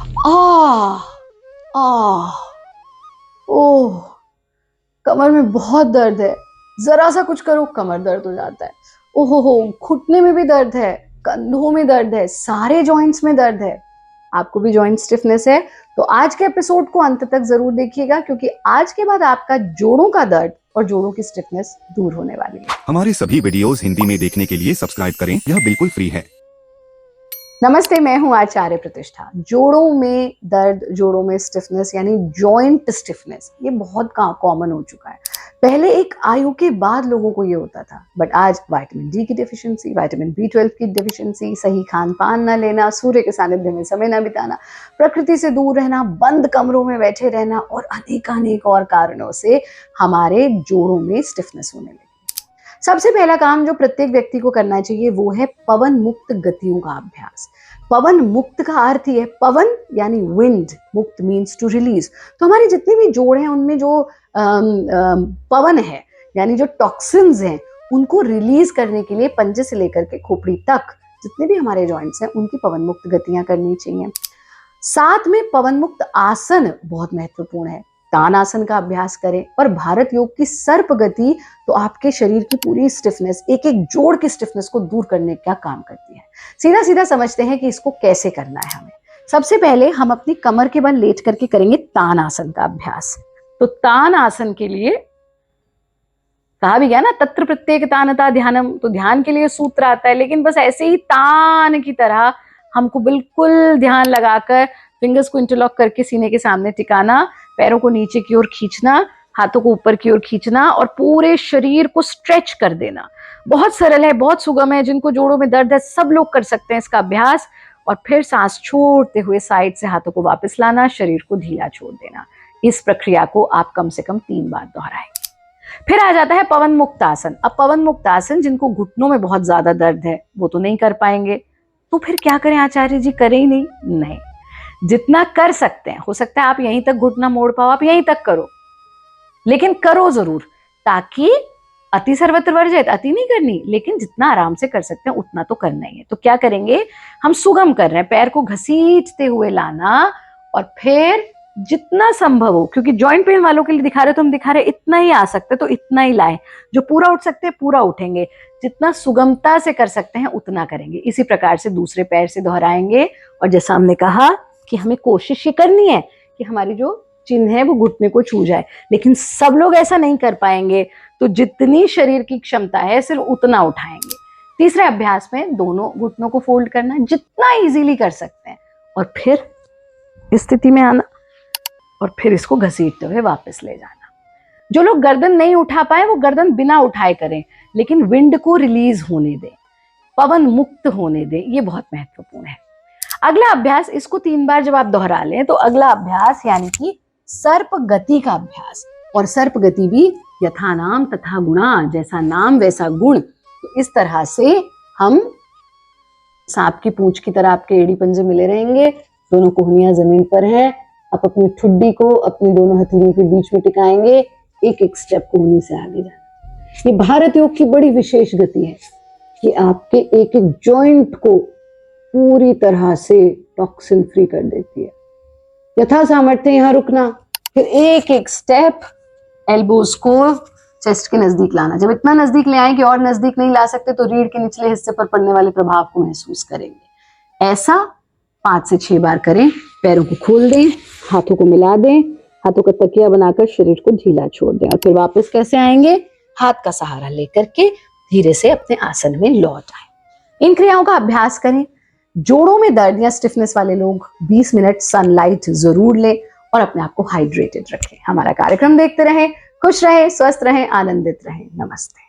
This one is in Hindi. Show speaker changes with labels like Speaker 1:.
Speaker 1: आह आह ओह, कमर में बहुत दर्द है। जरा सा कुछ करो कमर दर्द हो जाता है। ओहो हो, घुटने में भी दर्द है, कंधों में दर्द है, सारे जॉइंट्स में दर्द है। आपको भी जॉइंट स्टिफनेस है तो आज के एपिसोड को अंत तक जरूर देखिएगा, क्योंकि आज के बाद आपका जोड़ों का दर्द और जोड़ों की स्टिफनेस दूर होने वाली है।
Speaker 2: हमारे सभी वीडियोस हिंदी में देखने के लिए सब्सक्राइब करें, यह बिल्कुल फ्री है।
Speaker 1: नमस्ते, मैं हूं आचार्य प्रतिष्ठा। जोड़ों में दर्द, जोड़ों में स्टिफनेस यानी जॉइंट स्टिफनेस, ये बहुत कॉमन हो चुका है। पहले एक आयु के बाद लोगों को ये होता था, बट आज विटामिन डी की डेफिशिएंसी, विटामिन बी12 की डेफिशिएंसी, सही खान पान न लेना, सूर्य के सानिध्य में समय न बिताना, प्रकृति से दूर रहना, बंद कमरों में बैठे रहना और अनेक और कारणों से हमारे जोड़ों में स्टिफनेस होने लगी। सबसे पहला काम जो प्रत्येक व्यक्ति को करना चाहिए वो है पवन मुक्त गतियों का अभ्यास। पवन मुक्त का अर्थ ही है, पवन यानी विंड, मुक्त मीन्स टू रिलीज। तो हमारे जितने भी जोड़ हैं उनमें जो पवन है यानी जो टॉक्सिन्स हैं उनको रिलीज करने के लिए पंजे से लेकर के खोपड़ी तक जितने भी हमारे जॉइंट्स हैं उनकी पवन मुक्त गतियां करनी चाहिए। साथ में पवन मुक्त आसन बहुत महत्वपूर्ण है। तान आसन का अभ्यास करें और भारत योग की सर्प गति तो आपके शरीर की पूरी स्टिफनेस, एक एक जोड़ की स्टिफनेस को दूर करने का काम करती है। सीधा सीधा समझते हैं कि इसको कैसे करना है हमें। सबसे पहले हम अपनी कमर के बल लेट करके करेंगे तान आसन का अभ्यास। तो तान आसन के लिए कहा भी गया ना, तत्र प्रत्येक तानता ध्यानम, तो ध्यान के लिए सूत्र आता है, लेकिन बस ऐसे ही तान की तरह हमको बिल्कुल ध्यान लगाकर फिंगर्स को इंटरलॉक करके सीने के सामने टिकाना, पैरों को नीचे की ओर खींचना, हाथों को ऊपर की ओर खींचना और पूरे शरीर को स्ट्रेच कर देना। बहुत सरल है, बहुत सुगम है। जिनको जोड़ों में दर्द है सब लोग कर सकते हैं इसका अभ्यास। और फिर सांस छोड़ते हुए साइड से हाथों को वापस लाना, शरीर को ढीला छोड़ देना। इस प्रक्रिया को आप कम से कम 3 बार दोहराएं। फिर आ जाता है पवन मुक्त आसन। अब पवन मुक्त आसन जिनको घुटनों में बहुत ज्यादा दर्द है वो तो नहीं कर पाएंगे, तो फिर क्या करें आचार्य जी, करें ही नहीं, जितना कर सकते हैं, हो सकता है आप यहीं तक घुटना मोड़ पाओ, आप यहीं तक करो, लेकिन करो जरूर, ताकि अति सर्वत्र वर्जित, अति नहीं करनी, लेकिन जितना आराम से कर सकते हैं उतना तो करना ही है। तो क्या करेंगे, हम सुगम कर रहे हैं, पैर को घसीटते हुए लाना और फिर जितना संभव हो, क्योंकि जॉइंट पेन वालों के लिए दिखा रहे तो हम दिखा रहे इतना ही आ सकते तो इतना ही लाएं, जो पूरा उठ सकते हैं पूरा उठेंगे, जितना सुगमता से कर सकते हैं उतना करेंगे। इसी प्रकार से दूसरे पैर से दोहराएंगे। और जैसा हमने कहा कि हमें कोशिश ये करनी है कि हमारी जो चिन्ह है वो घुटने को छू जाए, लेकिन सब लोग ऐसा नहीं कर पाएंगे, तो जितनी शरीर की क्षमता है सिर्फ उतना उठाएंगे। तीसरे अभ्यास में दोनों घुटनों को फोल्ड करना, जितना इजीली कर सकते हैं, और फिर इस स्थिति में आना और फिर इसको घसीटते हुए वापस ले जाना। जो लोग गर्दन नहीं उठा पाए वो गर्दन बिना उठाए करें, लेकिन विंड को रिलीज होने दें, पवन मुक्त होने दें, ये बहुत महत्वपूर्ण है। अगला अभ्यास, इसको 3 बार जब आप दोहरा लें तो अगला अभ्यास यानी कि सर्प गति का अभ्यास। और सर्प गति भी यथा नाम तथा गुणा, जैसा नाम वैसा गुण। तो इस तरह से हम सांप की पूंछ की तरह आपके एड़ी पंजे मिले रहेंगे, दोनों कोहनियां जमीन पर हैं, आप अपनी ठुड्डी को अपनी दोनों हथेलियों के बीच में टिकाएंगे, एक एक स्टेप कोहनी से आगे जाना। ये भारत योग की बड़ी विशेष गति है कि आपके एक एक जॉइंट को पूरी तरह से टॉक्सिन फ्री कर देती है। यथा सामर्थ्य यहाँ रुकना, फिर एक एक स्टेप एल्बोज को चेस्ट के नजदीक लाना। जब इतना नजदीक ले आए कि और नजदीक नहीं ला सकते तो रीढ़ के निचले हिस्से पर पड़ने वाले प्रभाव को महसूस करेंगे। ऐसा 5 से 6 बार करें। पैरों को खोल दें, हाथों को मिला दें, हाथों का तकिया बनाकर शरीर को ढीला छोड़ दें और फिर वापस कैसे आएंगे, हाथ का सहारा लेकर के धीरे से अपने आसन में लौट आए। इन क्रियाओं का अभ्यास करें। जोड़ों में दर्द या स्टिफनेस वाले लोग 20 मिनट सनलाइट जरूर लें और अपने आप को हाइड्रेटेड रखें। हमारा कार्यक्रम देखते रहें, खुश रहें, स्वस्थ रहें, आनंदित रहें। नमस्ते।